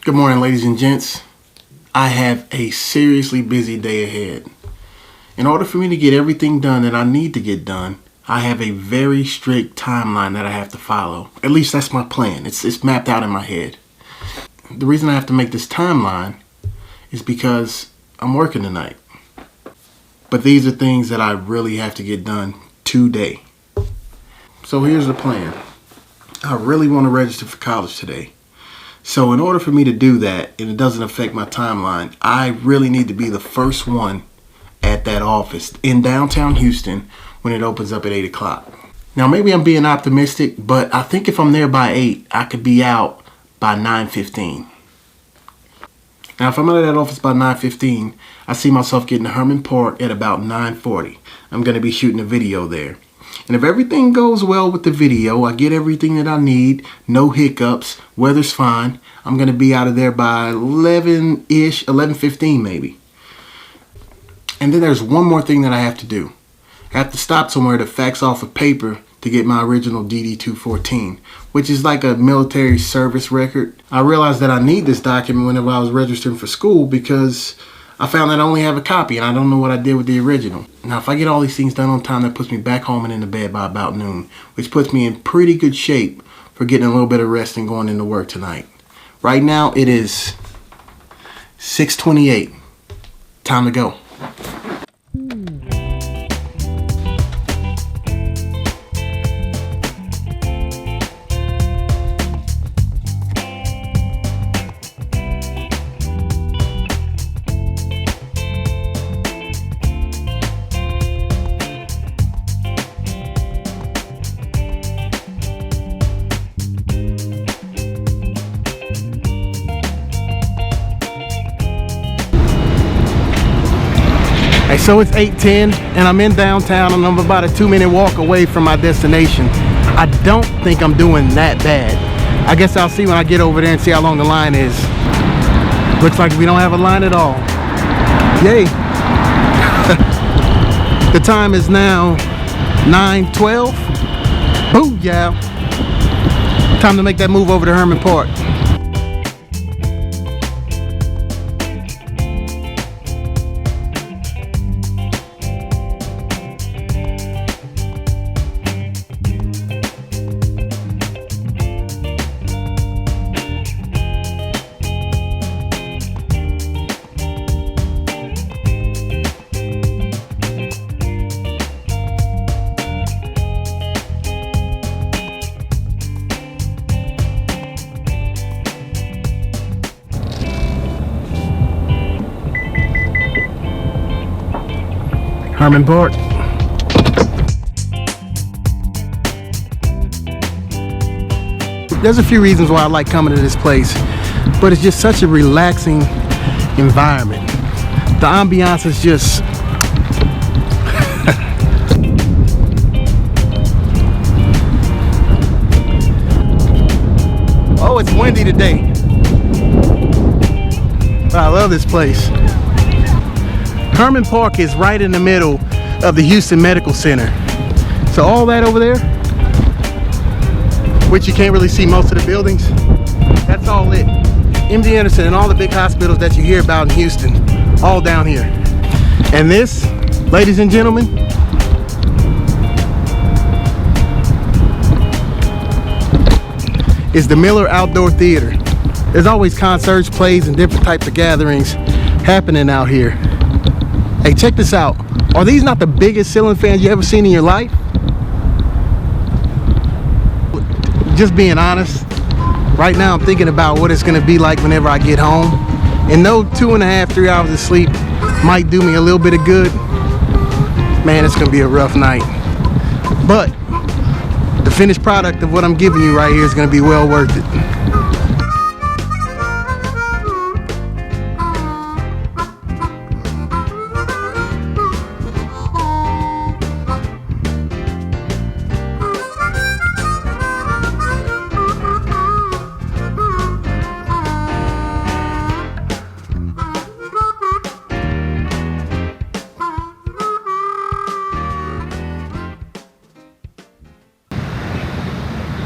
Good morning, ladies and gents. I have a seriously busy day ahead. In order for me to get everything done that I need to get done, I have a very strict timeline that I have to follow. At least that's my plan. It's mapped out in my head. The reason I have to make this timeline is because I'm working tonight. But these are things that I really have to get done today. So here's the plan. I really want to register for college today. So in order for me to do that, and it doesn't affect my timeline, I really need to be the first one at that office in downtown Houston when it opens up at 8 o'clock. Now maybe I'm being optimistic, but I think if I'm there by 8, I could be out by 9:15. Now if I'm out of that office by 9:15, I see myself getting to Herman Park at about 9:40. I'm going to be shooting a video there. And if everything goes well with the video, I get everything that I need, no hiccups, weather's fine, I'm going to be out of there by 11-ish, 11:15 maybe. And then there's one more thing that I have to do. I have to stop somewhere to fax off a paper to get my original DD-214, which is like a military service record. I realized that I need this document whenever I was registering for school because I found that I only have a copy and I don't know what I did with the original. Now, if I get all these things done on time, that puts me back home and into bed by about noon, which puts me in pretty good shape for getting a little bit of rest and going into work tonight. Right now, it is 6:28. Time to go. So it's 8:10 and I'm in downtown and I'm about a 2-minute walk away from my destination. I don't think I'm doing that bad. I guess I'll see when I get over there and see how long the line is. Looks like we don't have a line at all. Yay. The time is now 9:12. Booyah. Time to make that move over to Herman Park. Herman Park. There's a few reasons why I like coming to this place, but it's just such a relaxing environment. The ambiance is just oh, it's windy today, but I love this place. Herman Park is right in the middle of the Houston Medical Center. So all that over there, which you can't really see most of the buildings, that's all it. MD Anderson and all the big hospitals that you hear about in Houston, all down here. And this, ladies and gentlemen, is the Miller Outdoor Theater. There's always concerts, plays, and different types of gatherings happening out here. Hey, check this out. Are these not the biggest ceiling fans you ever seen in your life? Just being honest, right now I'm thinking about what it's gonna be like whenever I get home. And no 2.5, 3 hours of sleep might do me a little bit of good. Man, it's gonna be a rough night. But the finished product of what I'm giving you right here is gonna be well worth it.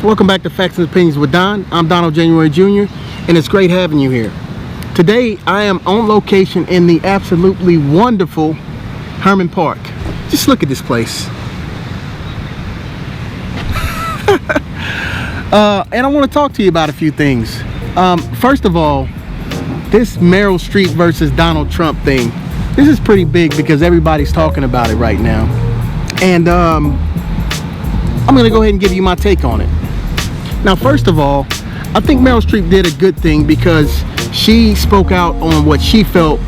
Welcome back to Facts and Opinions with Don. I'm Donald January Jr. and it's great having you here. Today, I am on location in the absolutely wonderful Hermann Park. Just look at this place. And I want to talk to you about a few things. First of all, this Meryl Streep versus Donald Trump thing, this is pretty big because everybody's talking about it right now. And I'm going to go ahead and give you my take on it. Now, first of all, I think Meryl Streep did a good thing because she spoke out on what she felt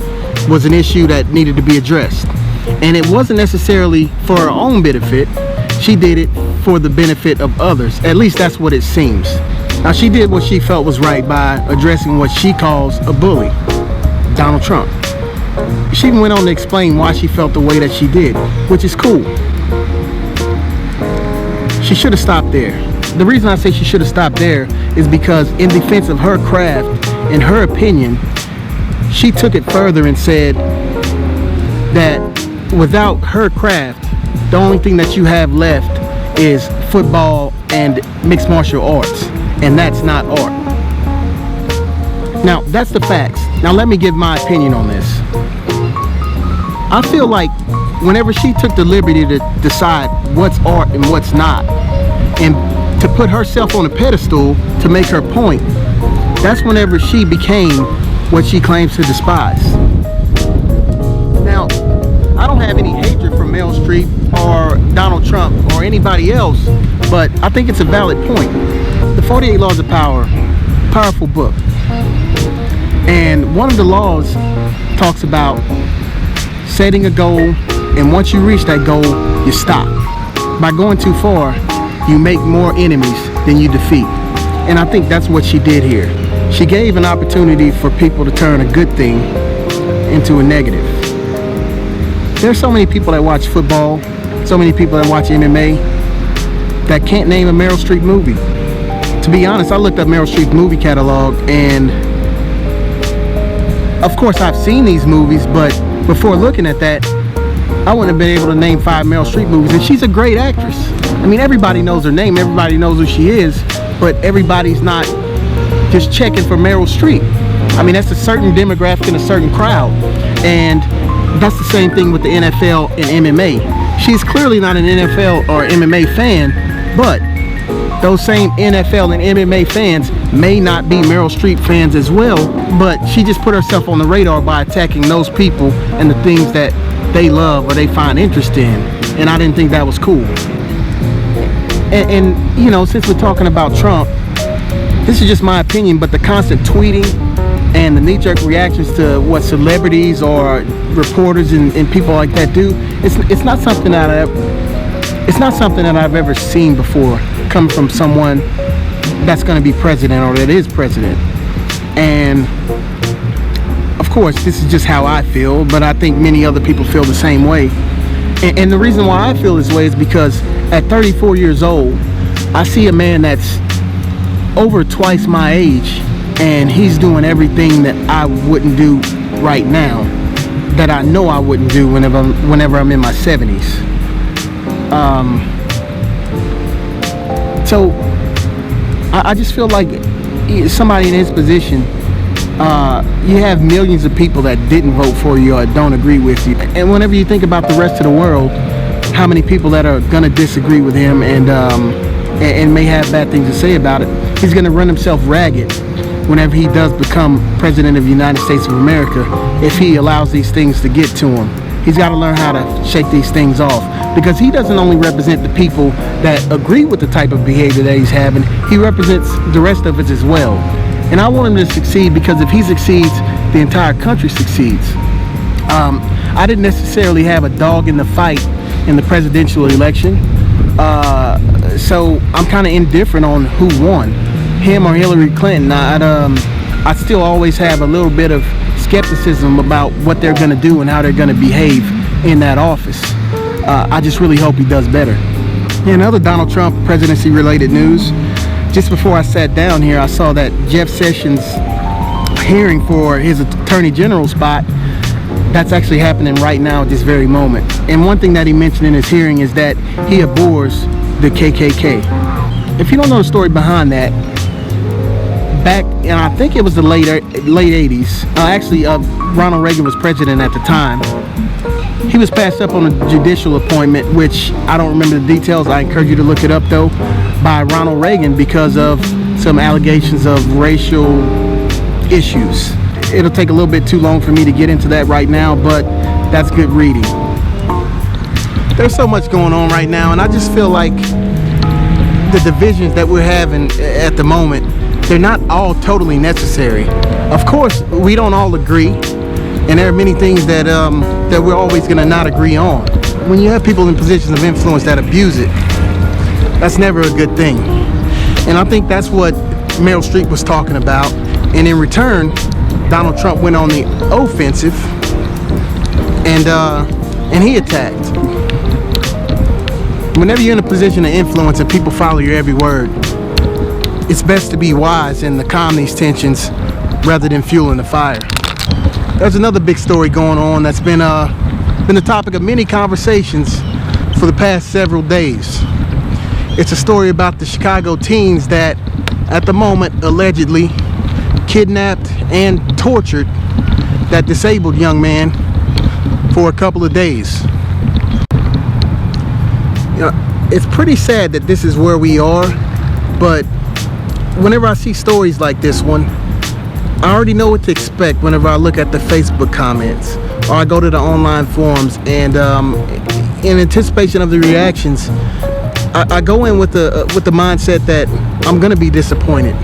was an issue that needed to be addressed. And it wasn't necessarily for her own benefit. She did it for the benefit of others. At least that's what it seems. Now, she did what she felt was right by addressing what she calls a bully, Donald Trump. She even went on to explain why she felt the way that she did, which is cool. She should have stopped there. The reason I say she should have stopped there is because in defense of her craft, in her opinion, she took it further and said that without her craft, the only thing that you have left is football and mixed martial arts, and that's not art. Now, that's the facts. Now, let me give my opinion on this. I feel like whenever she took the liberty to decide what's art and what's not, and to put herself on a pedestal to make her point, that's whenever she became what she claims to despise. Now, I don't have any hatred for Meryl Streep or Donald Trump or anybody else, but I think it's a valid point. The 48 Laws of Power, powerful book. And one of the laws talks about setting a goal, and once you reach that goal, you stop. By going too far, you make more enemies than you defeat. And I think that's what she did here. She gave an opportunity for people to turn a good thing into a negative. There's so many people that watch football, so many people that watch MMA that can't name a Meryl Streep movie. To be honest, I looked up Meryl Streep's movie catalog, and of course I've seen these movies, but before looking at that, I wouldn't have been able to name 5 Meryl Streep movies, and she's a great actress. I mean, everybody knows her name, everybody knows who she is, but everybody's not just checking for Meryl Streep. I mean, that's a certain demographic and a certain crowd, and that's the same thing with the NFL and MMA. She's clearly not an NFL or MMA fan, but those same NFL and MMA fans may not be Meryl Streep fans as well, but she just put herself on the radar by attacking those people and the things that they love or they find interest in, and I didn't think that was cool. And you know, since we're talking about Trump, this is just my opinion, but the constant tweeting and the knee-jerk reactions to what celebrities or reporters and people like that do, it's not something that I've ever seen before come from someone that's going to be president or that is president. And of course, this is just how I feel, but I think many other people feel the same way. And the reason why I feel this way is because at 34 years old, I see a man that's over twice my age, and he's doing everything that I wouldn't do right now, that I know I wouldn't do whenever I'm in my 70s. So I just feel like somebody in his position, you have millions of people that didn't vote for you or don't agree with you. And whenever you think about the rest of the world, how many people that are going to disagree with him and may have bad things to say about it, he's going to run himself ragged whenever he does become president of the United States of America, if he allows these things to get to him. He's got to learn how to shake these things off, because he doesn't only represent the people that agree with the type of behavior that he's having, he represents the rest of us as well. And I want him to succeed, because if he succeeds, the entire country succeeds. I didn't necessarily have a dog in the fight in the presidential election, so I'm kind of indifferent on who won, him or Hillary Clinton. I still always have a little bit of skepticism about what they're going to do and how they're going to behave in that office. I just really hope he does better. In other Donald Trump presidency related news, just before I sat down here, I saw that Jeff Sessions' hearing for his attorney general spot, that's actually happening right now at this very moment. And one thing that he mentioned in his hearing is that he abhors the KKK. If you don't know the story behind that, back, and I think it was the late 80s. Actually, Ronald Reagan was president at the time. He was passed up on a judicial appointment, which I don't remember the details. I encourage you to look it up, though, by Ronald Reagan because of some allegations of racial issues. It'll take a little bit too long for me to get into that right now, but that's good reading. There's so much going on right now, and I just feel like the divisions that we're having at the moment, they're not all totally necessary. Of course, we don't all agree, and there are many things that that we're always going to not agree on. When you have people in positions of influence that abuse it, that's never a good thing. And I think that's what Meryl Streep was talking about. And in return, Donald Trump went on the offensive, and he attacked. Whenever you're in a position of influence and people follow your every word, it's best to be wise and to calm these tensions rather than fueling the fire. There's another big story going on that's been the topic of many conversations for the past several days. It's a story about the Chicago teens that, at the moment, allegedly kidnapped and tortured that disabled young man for a couple of days. You know, it's pretty sad that this is where we are, but whenever I see stories like this one, I already know what to expect whenever I look at the Facebook comments or I go to the online forums, and in anticipation of the reactions, I go in with the mindset that I'm gonna be disappointed,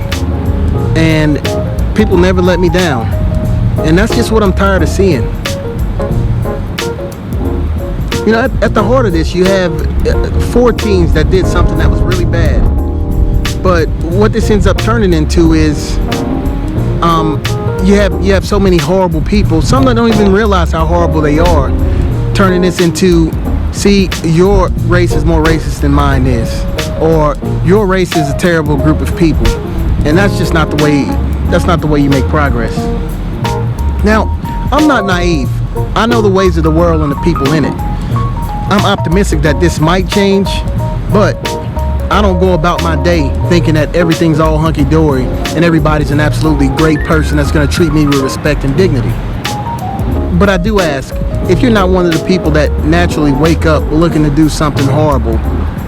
and people never let me down, and that's just what I'm tired of seeing. You know, at the heart of this, you have 4 teens that did something that was really bad. But what this ends up turning into is you have so many horrible people, some that don't even realize how horrible they are, turning this into, see, your race is more racist than mine is, or your race is a terrible group of people, and that's just not the way you make progress. Now, I'm not naive. I know the ways of the world and the people in it. I'm optimistic that this might change, but I don't go about my day thinking that everything's all hunky-dory and everybody's an absolutely great person that's going to treat me with respect and dignity. But I do ask, if you're not one of the people that naturally wake up looking to do something horrible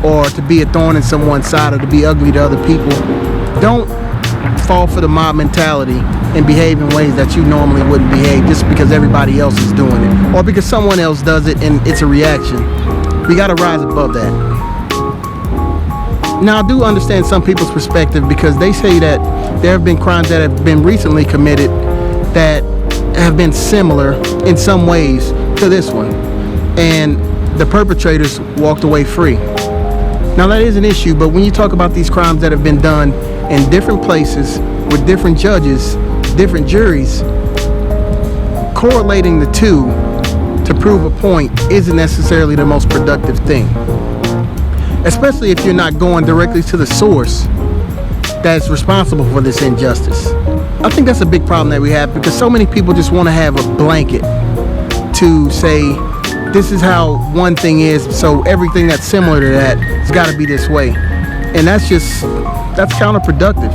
or to be a thorn in someone's side or to be ugly to other people, don't fall for the mob mentality and behave in ways that you normally wouldn't behave just because everybody else is doing it or because someone else does it and it's a reaction. We got to rise above that. Now, I do understand some people's perspective because they say that there have been crimes that have been recently committed that have been similar in some ways to this one, and the perpetrators walked away free. Now, that is an issue, but when you talk about these crimes that have been done in different places with different judges, different juries, correlating the two to prove a point isn't necessarily the most productive thing, especially if you're not going directly to the source that's responsible for this injustice. I think that's a big problem that we have because so many people just want to have a blanket to say this is how one thing is, so everything that's similar to that has got to be this way, and that's counterproductive.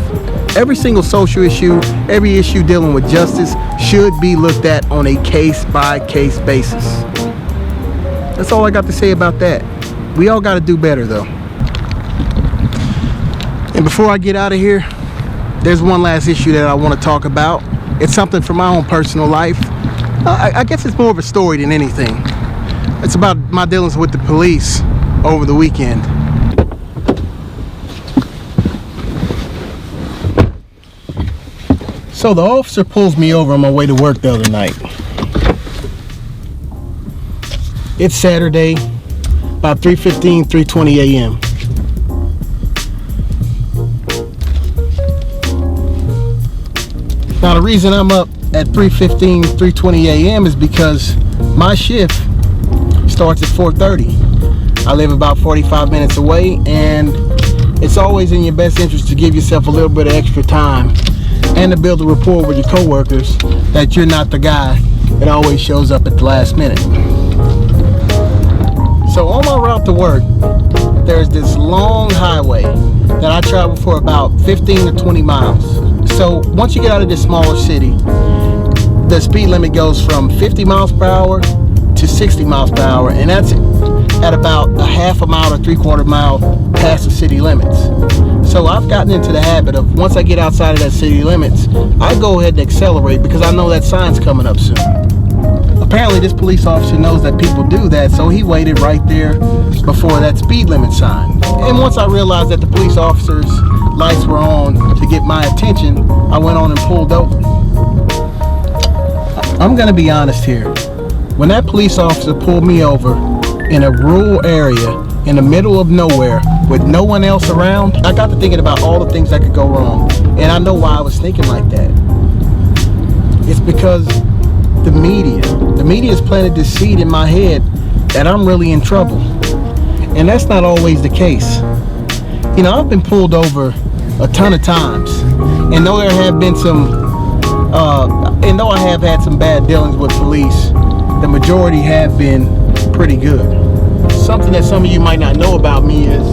Every single social issue, every issue dealing with justice should be looked at on a case-by-case basis. That's all I got to say about that. We all got to do better, though. And before I get out of here, there's one last issue that I want to talk about. It's something from my own personal life. I guess it's more of a story than anything. It's about my dealings with the police over the weekend. So the officer pulls me over on my way to work the other night. It's Saturday, about 3:15, 3:20 a.m. Now the reason I'm up at 3:15, 3:20 a.m. is because my shift starts at 4:30. I live about 45 minutes away, and it's always in your best interest to give yourself a little bit of extra time and to build a rapport with your coworkers that you're not the guy that always shows up at the last minute. So on my route to work, there's this long highway that I travel for about 15 to 20 miles. So once you get out of this smaller city, the speed limit goes from 50 miles per hour to 60 miles per hour, and that's at about a half a mile to 3/4 mile past the city limits. So I've gotten into the habit of, once I get outside of that city limits, I go ahead and accelerate because I know that sign's coming up soon. Apparently this police officer knows that people do that, so he waited right there before that speed limit sign. And once I realized that the police officer's lights were on to get my attention, I went on and pulled over. I'm gonna be honest here. When that police officer pulled me over in a rural area in the middle of nowhere with no one else around, I got to thinking about all the things that could go wrong. And I know why I was thinking like that. It's because the media's planted this seed in my head that I'm really in trouble. And that's not always the case. You know, I've been pulled over a ton of times, and though there have been and though I have had some bad dealings with police, the majority have been pretty good. Something that some of you might not know about me is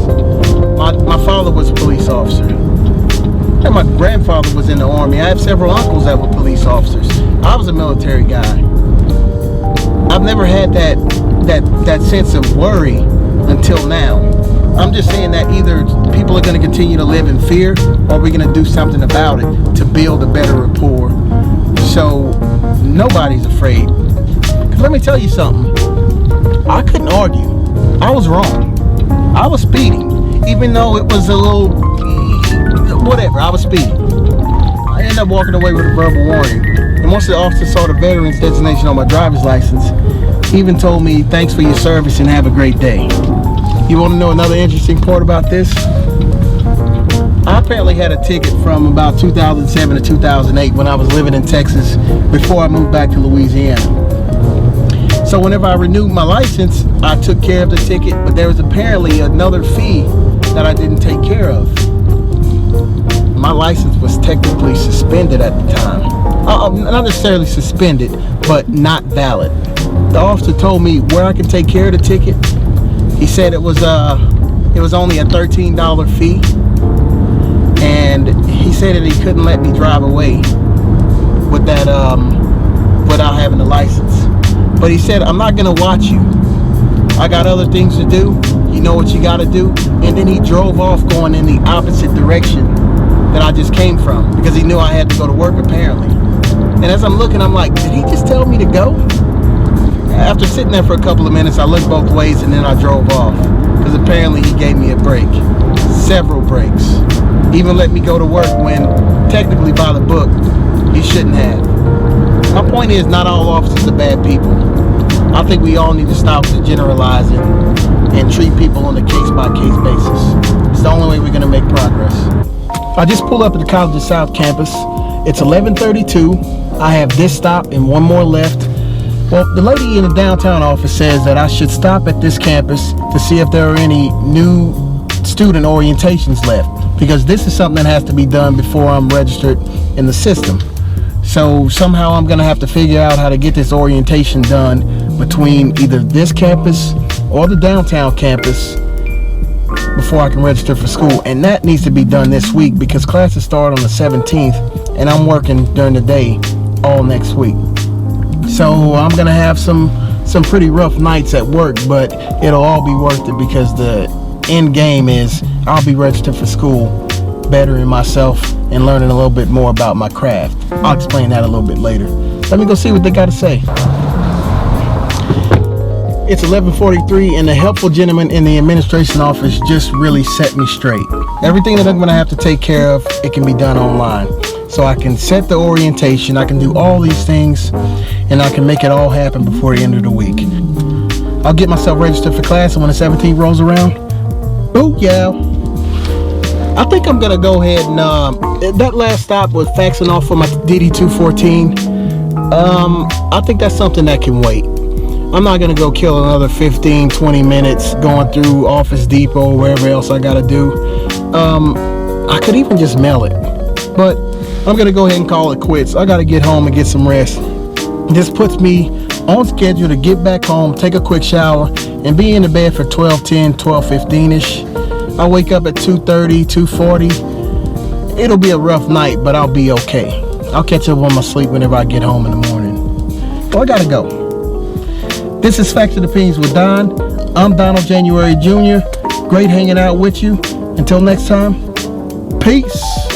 my father was a police officer, and my grandfather was in the Army. I have several uncles that were police officers. I was a military guy. I've never had that sense of worry until now. I'm just saying that either people are going to continue to live in fear, or we're going to do something about it to build a better rapport so nobody's afraid. 'Cause let me tell you something. I couldn't argue. I was wrong. I was speeding, even though it was a little whatever. I was speeding. I ended up walking away with a verbal warning. And once the officer saw the veteran's designation on my driver's license, he even told me, "Thanks for your service and have a great day." You want to know another interesting part about this? I apparently had a ticket from about 2007 to 2008 when I was living in Texas before I moved back to Louisiana. So whenever I renewed my license, I took care of the ticket, but there was apparently another fee that I didn't take care of. My license was technically suspended at the time. Not necessarily suspended, but not valid. The officer told me where I could take care of the ticket. He said it was only a $13 fee, and he said that he couldn't let me drive away with that without having the license. But he said, "I'm not gonna watch you. I got other things to do. You know what you gotta do." And then he drove off going in the opposite direction that I just came from, because he knew I had to go to work apparently. And as I'm looking, I'm like, did he just tell me to go? After sitting there for a couple of minutes, I looked both ways and then I drove off, because apparently he gave me a break. Several breaks. Even let me go to work when technically by the book he shouldn't have. My point is, not all officers are bad people. I think we all need to stop the generalizing and treat people on a case-by-case basis. It's the only way we're going to make progress. I just pulled up at the College of South campus. It's 11:32. I have this stop and one more left. Well, the lady in the downtown office says that I should stop at this campus to see if there are any new student orientations left, because this is something that has to be done before I'm registered in the system. So somehow I'm gonna have to figure out how to get this orientation done between either this campus or the downtown campus before I can register for school. And that needs to be done this week, because classes start on the 17th and I'm working during the day all next week. So I'm gonna have some pretty rough nights at work, but it'll all be worth it, because the end game is I'll be registered for school, bettering myself and learning a little bit more about my craft. I'll explain that a little bit later. Let me go see what they got to say. It's 11:43 and the helpful gentleman in the administration office just really set me straight. Everything that I'm going to have to take care of, it can be done online. So I can set the orientation, I can do all these things, and I can make it all happen before the end of the week. I'll get myself registered for class, and when the 17th rolls around, oh yeah. I think I'm gonna go ahead and that last stop was faxing off for my DD-214. I think that's something that can wait. I'm not gonna go kill another 15-20 minutes going through Office Depot or wherever else I gotta do. I could even just mail it, but I'm gonna go ahead and call it quits. I gotta get home and get some rest. This puts me on schedule to get back home, take a quick shower, and be in the bed for 12:10, 12:15ish. I wake up at 2:30, 2:40, It'll be a rough night, but I'll be okay. I'll catch up on my sleep whenever I get home in the morning. Well, I gotta go. This is Facts and Opinions with Don. I'm Donald January Jr. Great hanging out with you. Until next time, peace.